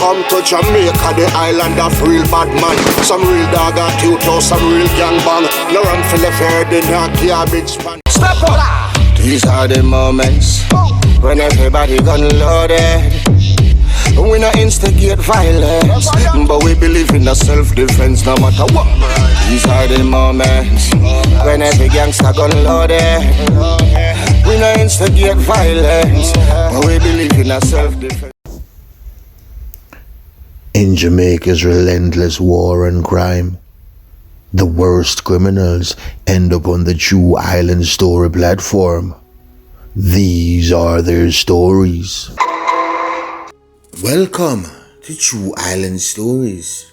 come to Jamaica, the island of real bad man. Some real dog at you, some real gang bang. No run for the fair, the not garbage pan. Step up! These are the moments when everybody gun loaded. We not instigate violence, but we believe in the self-defense no matter what. These are the moments when every gangster gun loaded. We not instigate violence, but we believe in the self-defense. In Jamaica's relentless war and crime, the worst criminals end up on the True Island Story platform. These are their stories. Welcome to True Island Stories.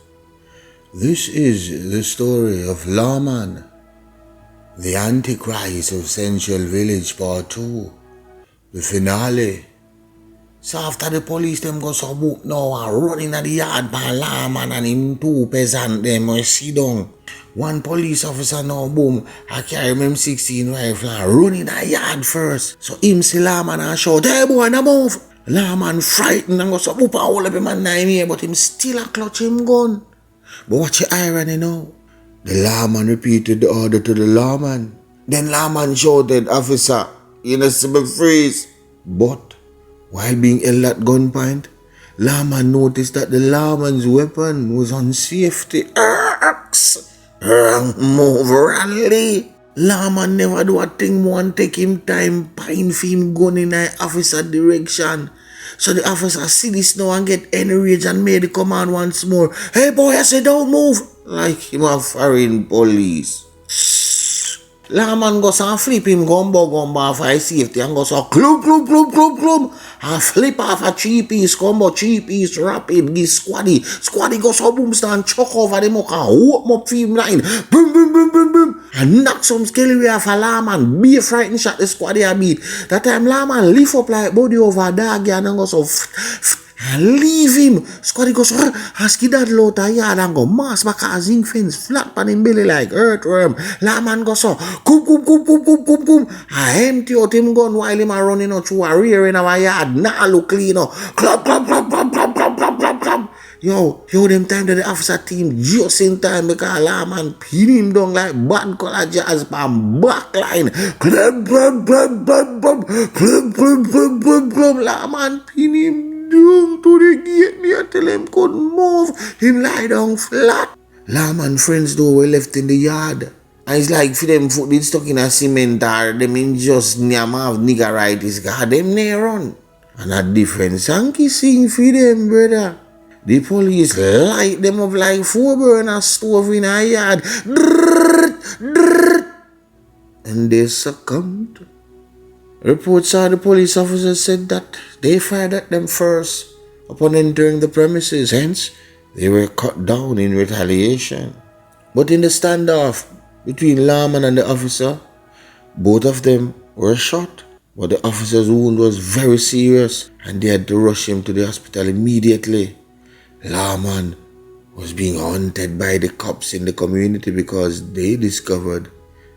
This is the story of Lawman, the Antichrist of Central Village Part 2, the finale. So after the police them go so book now and running at the yard by Lawman and him two peasant them will sit down. One police officer now boom, I carry him M16 rifle and running at the yard first. So him see Lawman and shout, "Hey boy, no move!" Lawman frightened and go so boop and hold up him at 9 here, but him still a clutch him gun. But watch the irony now. The Lawman repeated the order to the Lawman. Then Lawman shouted, "Officer, you know some freeze." But while being held at gunpoint, Lawman noticed that the Lawman's weapon was on safety. Move rally. Lawman never do a thing more and take him time pine for him gun in the officer direction. So the officer see this now and get enraged and made the command once more. "Hey boy, I said don't move." Like him a foreign police. Lawman goes and flip him gumbo for his safety and goes so club and flip off a 3-piece combo, 3-piece rapid, give squaddy. Squaddy goes so boom stand chuck over the muck and whoop up film line. Boom boom boom boom boom and knock some skelly off a Lawman. Be a frightened shot the squaddy a beat. That time Lawman lift up like body over a dog and go so and leave him. Squaddy goes ask that load a yard and go mass back a zinc fence flat pan him belly like earthworm. Lawman goes so boom. I empty out him gun while him a running out through a rear in our yard. Nah look clean up. Club. Yo, them time that the officer team just in time because Lawman pin him down like bad color jazz pan back line. Club. Lawman pin him down to the gate. Me I tell him couldn't move. Him lie down flat. Lawman friends though were left in the yard. And it's like for them foot did stuck in a cement or them in just near have niggeritis. God them near run. And a different sanky sing for them, brother. The police light them up like 4 burner stove in a yard. And they succumbed. Reports are the police officers said that they fired at them first upon entering the premises. Hence, they were cut down in retaliation. But in the standoff between Lawman and the officer, both of them were shot. But the officer's wound was very serious and they had to rush him to the hospital immediately. Lawman was being hunted by the cops in the community because they discovered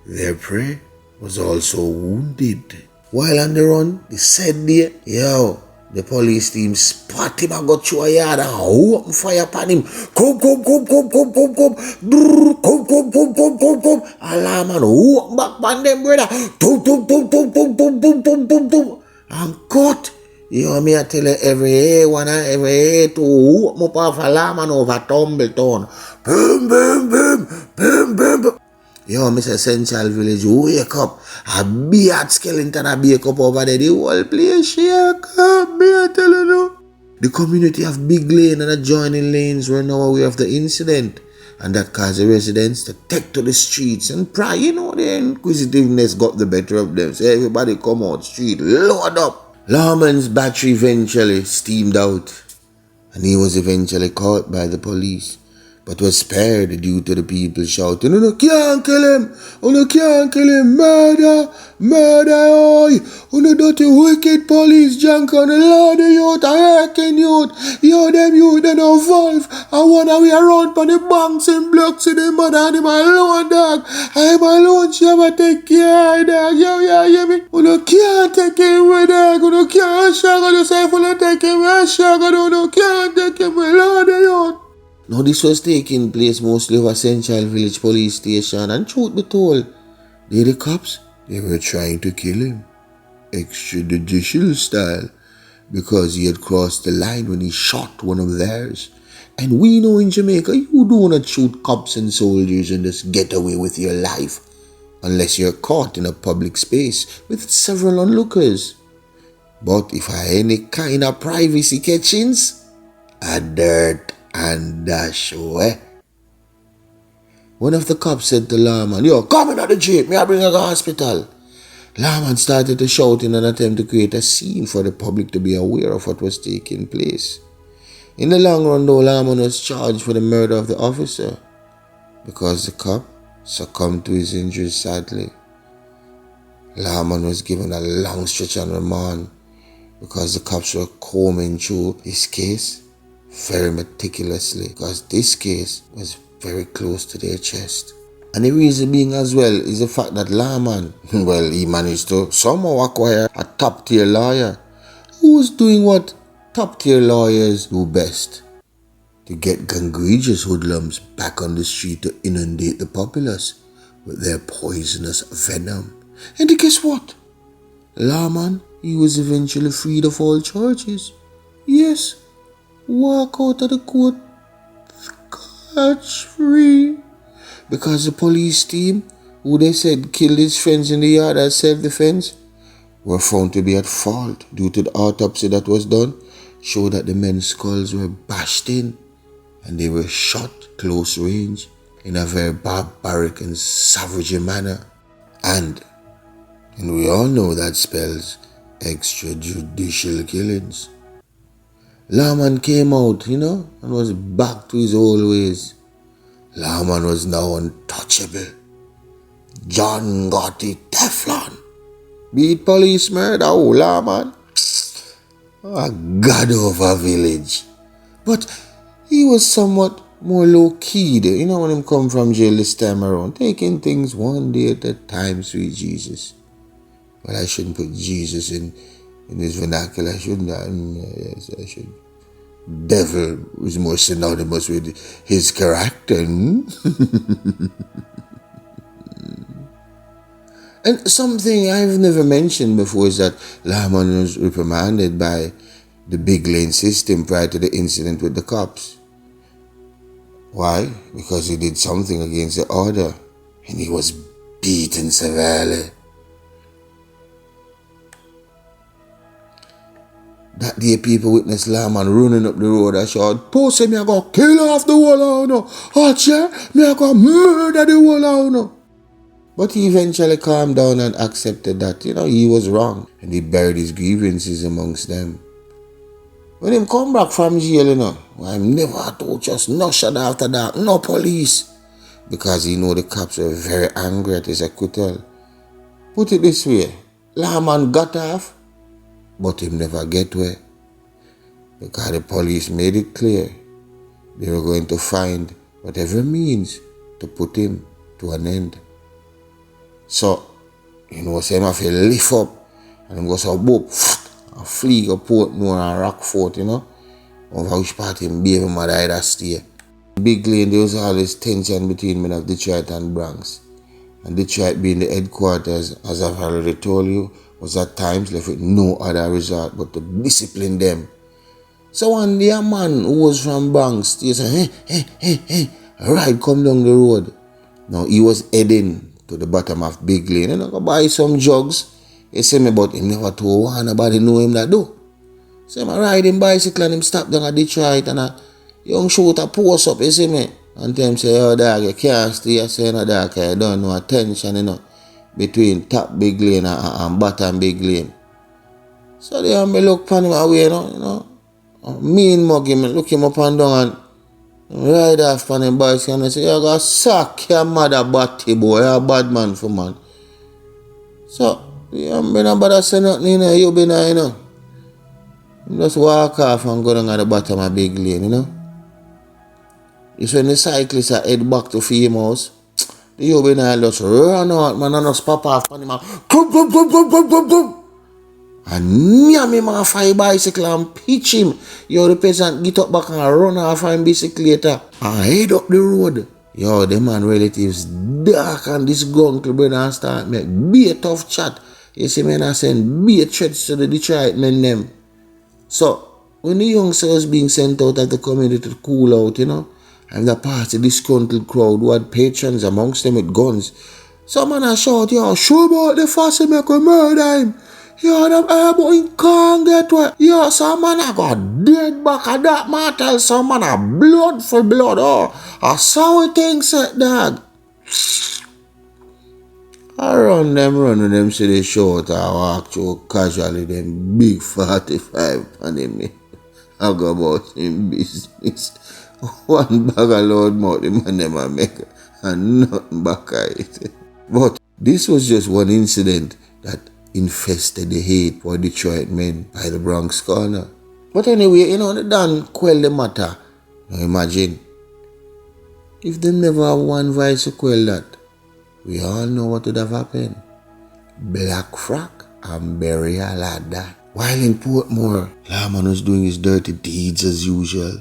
their prey was also wounded. While on the run, they said there, the police team spot him and got through a yard and open fire upon him. Come. And Lawman walk back on them, brother. And cut. Me I tell you every one and every two whoop up off a Lawman over Tumbletown. Boom. Mr. Central Village, wake up. A beard skeleton a wake up over there. The whole place shake up. Me I tell you now. The community of Big Lane and adjoining lanes were now aware of the incident. And that caused the residents to take to the streets and pry. The inquisitiveness got the better of them. So everybody come out street, load up. Lawman's battery eventually steamed out. And he was eventually caught by the police. But was spared due to the people shouting, "You can't kill him! You can't kill him! Murder! Oi! You dirty wicked police junk on the Lord of youth! working youth. Yo, them youth, they no valve. I wanna we around for the banks and blocks in the mother and him alone, dog. I'm alone, she ever take care, dog. Yo, yeah, hear me? You can't take him away, dog. You can't shag yourself, you take him away, shag, you can't take him away, Lord, youth. Now, this was taking place mostly over Central Village Police Station, and truth be told, the cops, they were trying to kill him, extrajudicial style, because he had crossed the line when he shot one of theirs. And we know in Jamaica, you do not shoot cops and soldiers and just get away with your life, unless you're caught in a public space with several onlookers. But if I any kind of privacy catchings, a dirt and dash away. One of the cops said to Lawman, "Yo, come in at the jeep, me I bring you to the hospital." Lawman started to shout in an attempt to create a scene for the public to be aware of what was taking place. In the long run though, Lawman was charged for the murder of the officer because the cop succumbed to his injuries sadly. Lawman was given a long stretch on remand because the cops were combing through his case very meticulously, because this case was very close to their chest. And the reason being as well is the fact that Lawman, well, he managed to somehow acquire a top-tier lawyer who was doing what top-tier lawyers do best: to get gangrenous hoodlums back on the street to inundate the populace with their poisonous venom. And guess what? Lawman, he was eventually freed of all charges. Yes, walk out of the court scotch-free. Because the police team, who they said killed his friends in the yard as self-defense, were found to be at fault due to the autopsy that was done, showed that the men's skulls were bashed in and they were shot close range in a very barbaric and savage manner. And we all know that spells extrajudicial killings. Lawman came out, and was back to his old ways. Lawman was now untouchable. John Gotti Teflon. Beat police murder, Lawman. A god of a village. But he was somewhat more low-key, when him come from jail this time around, taking things one day at a time, sweet Jesus. Well, I shouldn't put Jesus in his vernacular, shouldn't I? Yes, I should. Devil is more synonymous with his character. And something I've never mentioned before is that Lawman was reprimanded by the big lane system prior to the incident with the cops. Why? Because he did something against the order and he was beaten severely. That day people witnessed Lawman running up the road and shout, "Post him, me I go kill off the whole of you. Archer, me I go murder the whole of you." But he eventually calmed down and accepted that, he was wrong. And he buried his grievances amongst them. When him come back from jail, I'm never told just no shot after that, no police. Because he know the cops were very angry at his acquittal. Put it this way, Lawman got off, but him never get where. Because the police made it clear they were going to find whatever means to put him to an end. So, say him have to lift up and him go so boop and flee go Portmore and Rockfort, over which part him baby mother either stay. Big Lane, there was always tension between men of Detroit and Bronx. And Detroit being the headquarters, as I've already told you, was at times left with no other resort but to discipline them. So one day a man who was from Bronx, he said, hey, a ride come down the road. Now he was heading to the bottom of Big Lane and I go buy some drugs. He said me, but him never told one nobody know him that do. So I ride him bicycle and him stop down at Detroit and a young shooter post up, you see me. And them say, "Oh dog, you can't stay." I say, "No dog, I don't know attention, between top Big Lane and bottom Big Lane." So they me look upon him away, mean mug him, look him up and down and ride off on him bicycle and I say, "You got suck your mother body boy, you're a bad man for man." So, me no bother say nothing, you be now, Just walk off and go down at the bottom of big lane, you know. It's when the cyclists are head back to Fame House, the juvenile just run out, man, and just pop off on him and come. And near me, man, 5 bicycle and pitch him. Yo, the peasant get up back and run off and bicycle later and head up the road. Yo, the man relatives dark and this guncle brother and start make be a tough chat. You see, man, I send be a threats to the Detroit men them. So, when the youngster was being sent out of the community to cool out, you know, and the party disgruntled crowd who had patrons amongst them with guns, some man a shout, yo, show about the fussy make we murder him. Yo, them but he can't get wet. Yo, some man a got dead back of that man tell some man a blood for blood. Oh, I saw it things set dog. I run them see the short I walk through casually them big 45 on him. I go about him business. One bag of load mouth the man never make and nothing back at it. But this was just one incident that infested the hate for Detroit men by the Bronx corner. But anyway, you know, they done quell the matter. Now imagine, if they never have one vice to quell that, we all know what would have happened. Black frack and burial at that. While in Portmore, Lawman was doing his dirty deeds as usual.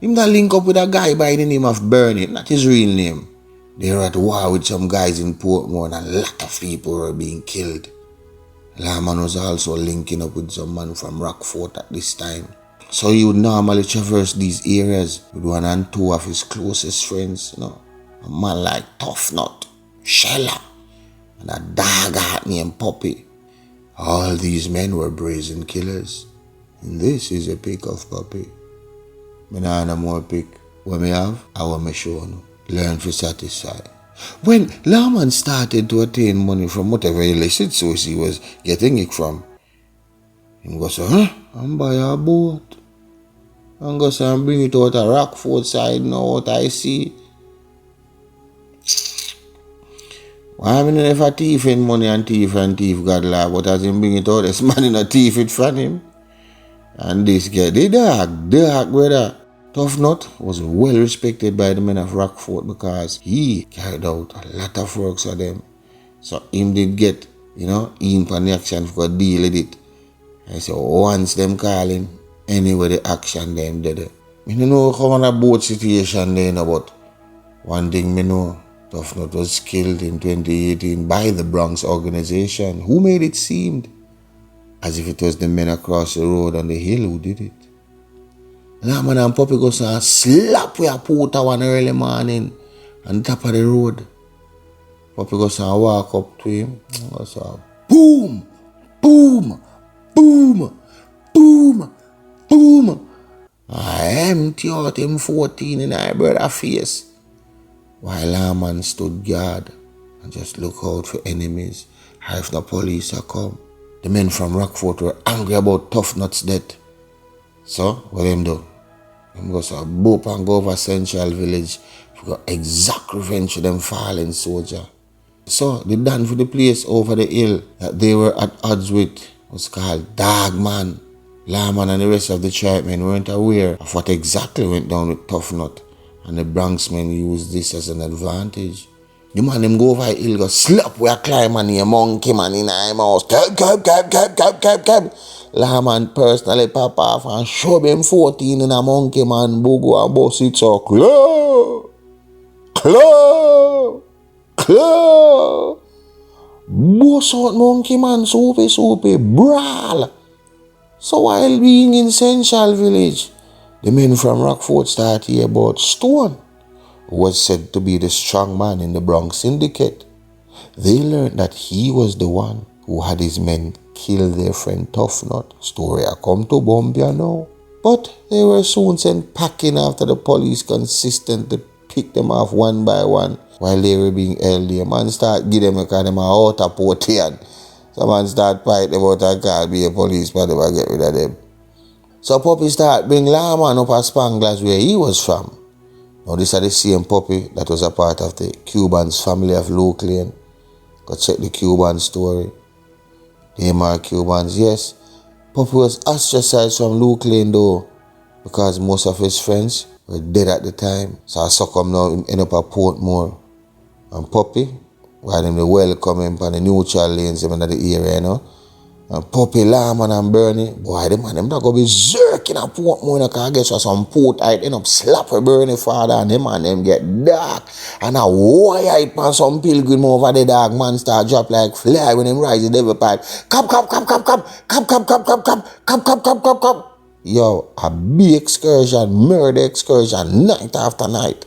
Him got link up with a guy by the name of Bernie, not his real name. They were at war with some guys in Portmore and a lot of people were being killed. Lawman was also linking up with some man from Rockfort at this time. So he would normally traverse these areas with one and two of his closest friends, you know. A man like Tough Nut, Shella, and a dog named Puppy. All these men were brazen killers. And this is a pic of Puppy. I don't have more pic. What me have, I want me show you. Learn to satisfy. When Lawman started to attain money from whatever illicit source he was getting it from, he goes, I'm buy a boat. And go and bring it out a Rockfort side now, what I see. Why I mean if a thief in money and thief God love, but as him bring it out, this man in a thief it from him. And this guy, the dark brother. Tough Nut was well respected by the men of Rockfort because he carried out a lot of works for them. So him did get, you know, in on the action for deal with it. And so once them call him, anyway the action them did it. I don't know how on a boat situation then, but one thing me know, Tough Nut was killed in 2018 by the Bronx organization, who made it seem as if it was the men across the road on the hill who did it. Lawman and Puppy goes and slap with a porter one early morning on top of the road. Puppy goes and walk up to him. Goes and boom, boom, boom, boom, boom. I empty out him 14 in our brother face. While Lawman stood guard and just look out for enemies. Or if the police are come. The men from Rockfort were angry about Tough Nut's death. So, what them do? Them go to boop and go over Central Village for exact revenge for them fallen soldier. So, they done for the place over the hill that they were at odds with was called Dogman. Lawman and the rest of the tribe men weren't aware of what exactly went down with Tough Nut, and the Bronx men used this as an advantage. The man them go over the hill, go slap where a climb and a monkey man in a house. Cab. Lawman personally pop off and show him 14 in a monkey man, bogo and boss it so claw. Boss out monkey man, soapy, brawl. So while being in Central Village, the men from Rockfort started to hear about Stone, who was said to be the strong man in the Bronx syndicate. They learned that he was the one who had his men kill their friend Tough Nut. Story I come to Bombia now. But they were soon sent packing after the police consistently picked them off one by one while they were being held there. Man start give them a kind of out of Portian. Some man start fighting about a car, be a police, but they will get rid of them. So Puppy start bring Lawman up at Spanglers where he was from. Now this is the same Puppy that was a part of the Cubans family of Luke Lane. Go check the Cuban story. They are Cubans, yes. Puppy was ostracized from Luke Lane though, because most of his friends were dead at the time. So I succumb now, him end up at Portmore. And Puppy, while him the welcome him on the neutral lanes him in the area, you know. And Puppy, Lawman and Bernie, boy, them not gonna be zerking at Portmore, you know, cause I guess some port I end up slap a Bernie father and them get dark. And a wire on some pilgrim over the dog man start drop like fly when him rise the devil pipe. Come. Yo, a big excursion, murder excursion, night after night.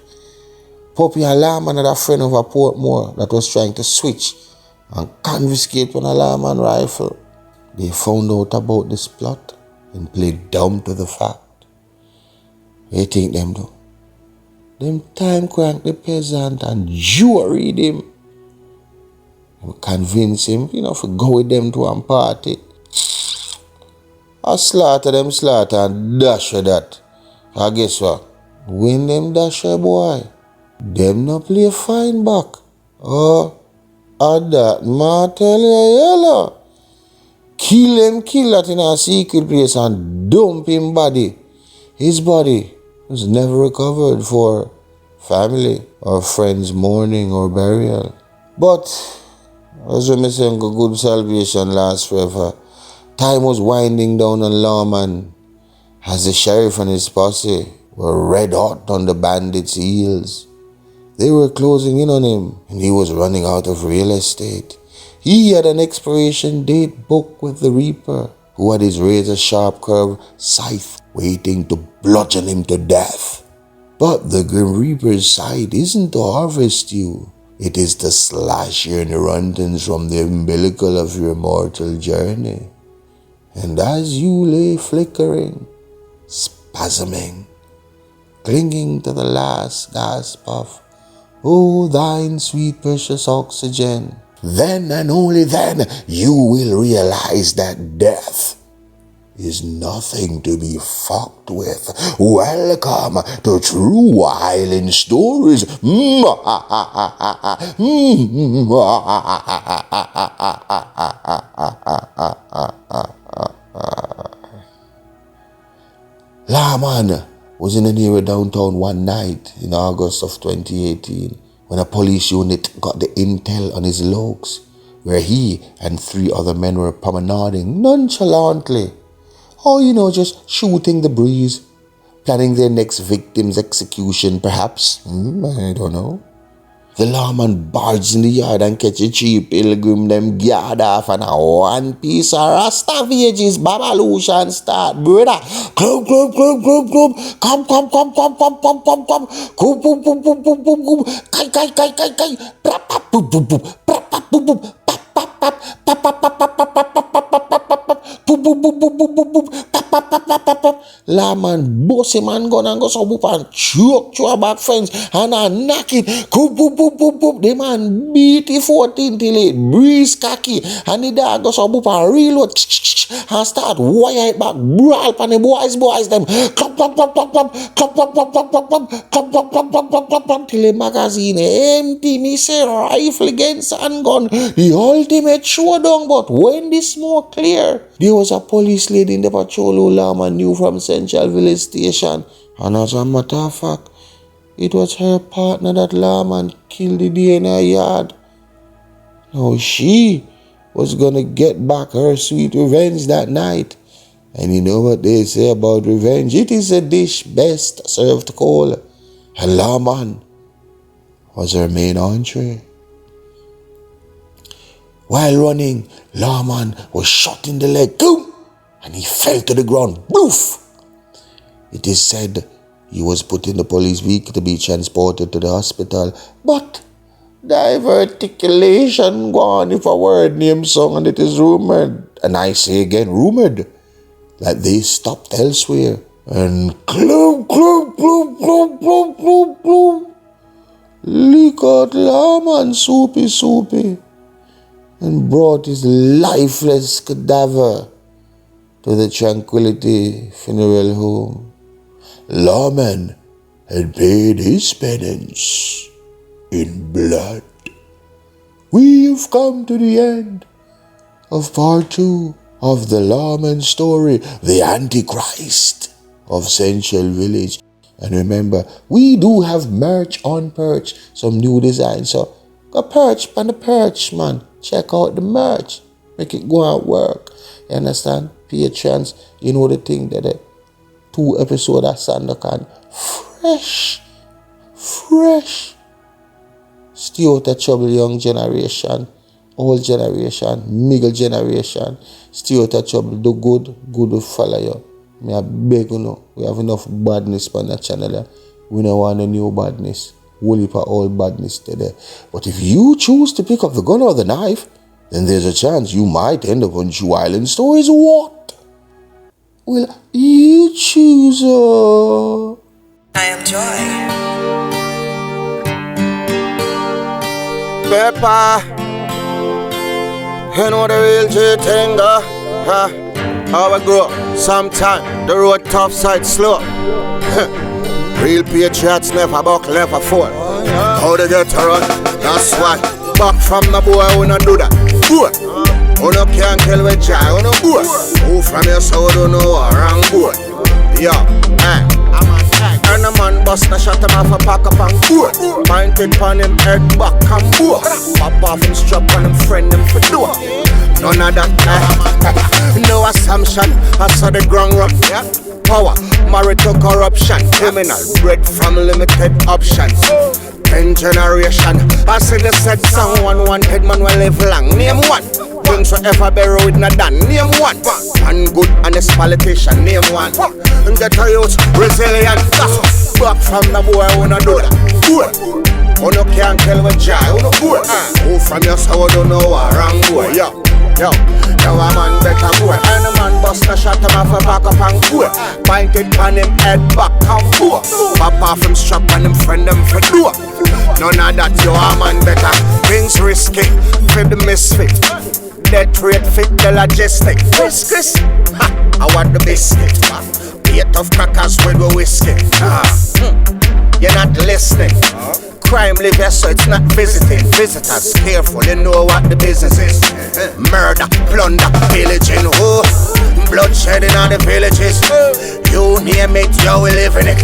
Puppy and Lawman had a friend over Portmore that was trying to switch and confiscate one Lawman rifle. They found out about this plot and played dumb to the fact. What you think them do? Them time crank the peasant and juried him. And convince him, you know, to go with them to one party. I slaughter and dash her that. I guess what? When them dash her boy, them no play fine back. Oh, that ma tell you yellow. Kill that in a secret place and dump him body. His body was never recovered for family or friends' mourning or burial. But as we say, good salvation lasts forever. Time was winding down on Lawman as the sheriff and his posse were red hot on the bandits' heels. They were closing in on him and he was running out of real estate. He had an expiration date booked with the Reaper, who had his razor-sharp curved scythe waiting to bludgeon him to death. But the Grim Reaper's scythe isn't to harvest you. It is to slash your neurontins from the umbilical of your mortal journey. And as you lay flickering, spasming, clinging to the last gasp of, oh, thine sweet precious oxygen, then and only then you will realize that death is nothing to be fucked with. Welcome to True Island Stories. Lawman was in an area downtown one night in August of 2018 when a police unit got the intel on his logs, where he and 3 other men were promenading nonchalantly, or just shooting the breeze, planning their next victim's execution perhaps. I don't know. The lawman barged in the yard and catch a cheap pilgrim, them guard off and a one piece of Rasta Villages babalusha and start, brother. Club. Come. Boom. Kai. Lawman boss him and gun and go so boop and choke to a back fence and a knock it. Boop. The man beat the 14 till it breeze cocky and the dog go so boop and reload and start wire it back brawl pan the boys them clap till the magazine empty. Me say rifle against handgun, the ultimate showdown. But when the smoke clear, there was a police lady in the patrol who Lawman knew from Central Village Station, and as a matter of fact, it was her partner that Lawman killed the day in her yard. Now she was gonna get back her sweet revenge that night. And you know what they say about revenge? It is a dish best served cold. And Lawman was her main entree. While running, Lawman was shot in the leg, boom, and he fell to the ground, boof. It is said he was put in the police vehicle to be transported to the hospital, but diverticulation gone if a word name song, and it is rumored, and I say again rumored, that they stopped elsewhere and club, lick out Lawman soupy, and brought his lifeless cadaver to the Tranquility Funeral Home. Lawman had paid his penance in blood. We've come to the end of part 2 of the Lawman story, the Antichrist of Central Village. And remember, we do have merch on Perch, some new designs. So go Perch on the Perch, man. Check out the merch. Make it go and work. You understand? Patrons, you know the thing that the 2 episodes of Sandokan, fresh. Stay out of trouble, young generation, old generation, middle generation. Stay out of trouble. Do good will follow you. I beg you know, we have enough badness on that channel. We don't want a new badness. We'll heap old badness today. But if you choose to pick up the gun or the knife, then there's a chance you might end up on Jew Island Stories. What will you choose? I am Joy. Pepper, you know the real G thing, huh? How we grow up, sometime the road tough side slow. Real patriots never buck, never fall. How they get to run, that's why. Back from the boy who no do that. Boy, who no can't kill with joy, who no boy. Who from your soul don't know a wrong boy. Yeah, and a man bust a shot him off a pack up and boy. Pointed pon him head back and boy. Pop off him strap on him friend him for door. None of that, no assumption. I saw the ground rock, power, married to corruption. Criminal, bred from limited options. 10 generation, I see the said someone wanted man will live long. Name one, things will ever bury with not done. Name one, and good honest politician. Name one, and get a youth resilient. Back from the boy who no do that. Boy, who no can't kill with joy. Who no boy, who from your soul don't know a wrong boy. Yo, a man better boy. And a man bust a shot him off a back up and boy. Pointed on him head back and boy. Pop off him strap on him friend him for door. None of that, yo, a man better. Things risky, fit the misfit. D3ATH fit the logistic. Chris, I want the biscuit. Bait of crackers with the whiskey. You're not listening. Crime live here, so it's not visiting. Visitors, careful, you know what the business is. Murder, plunder, pillaging, bloodshed in all the villages. You name it, yo, we live in it.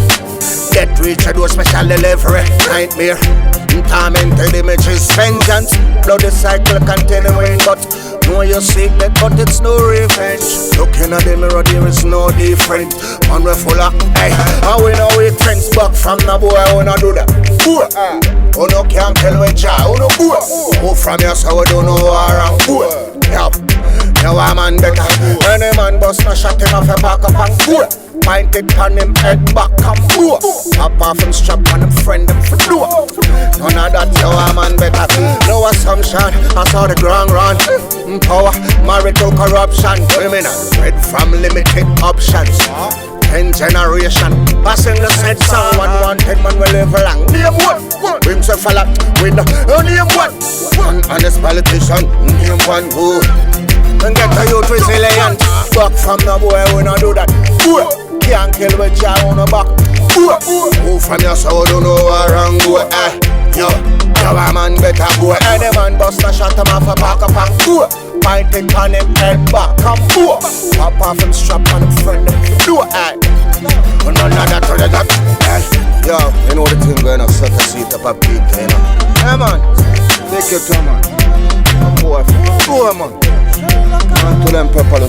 Get rich, I do special delivery. Nightmare, tormented images. Vengeance, bloody cycle continuing. But know you seek that, but it's no revenge. Looking at the mirror, there is no different. Man, we full of, hey, and we know we friends. Back from the boy, who no do that. Who no can't tell with joy, who no boy. Who from your soul don't know around boy. Yup, now a man better. Any man bust a shot him off a back up and boy. Pointed on him head back and boy. Pop off him strap on him friend him for door. None of that, yo, a man better. No assumption, I saw the ground run. Power, married to corruption. Criminal, bred from limited options. 10 generation, passing the said someone wanted man will live long. Name one, brings a fella with the name one. One honest politician, name one who. And get a youth resilient. Back from the boy who no do that. Can't kill with joy on the back. Who from your soul don't know a wrong boy. Yo, a man better boy. Any man bust a shot him off a back up and boy. Pointed on him head back and boy. Pop off him strap on him friend him for door. None of that, none of that. Yo, you know the thing going on, set a seat up a beat, you know. Hey man, take your time man. Boy, man. Man, to them pepper.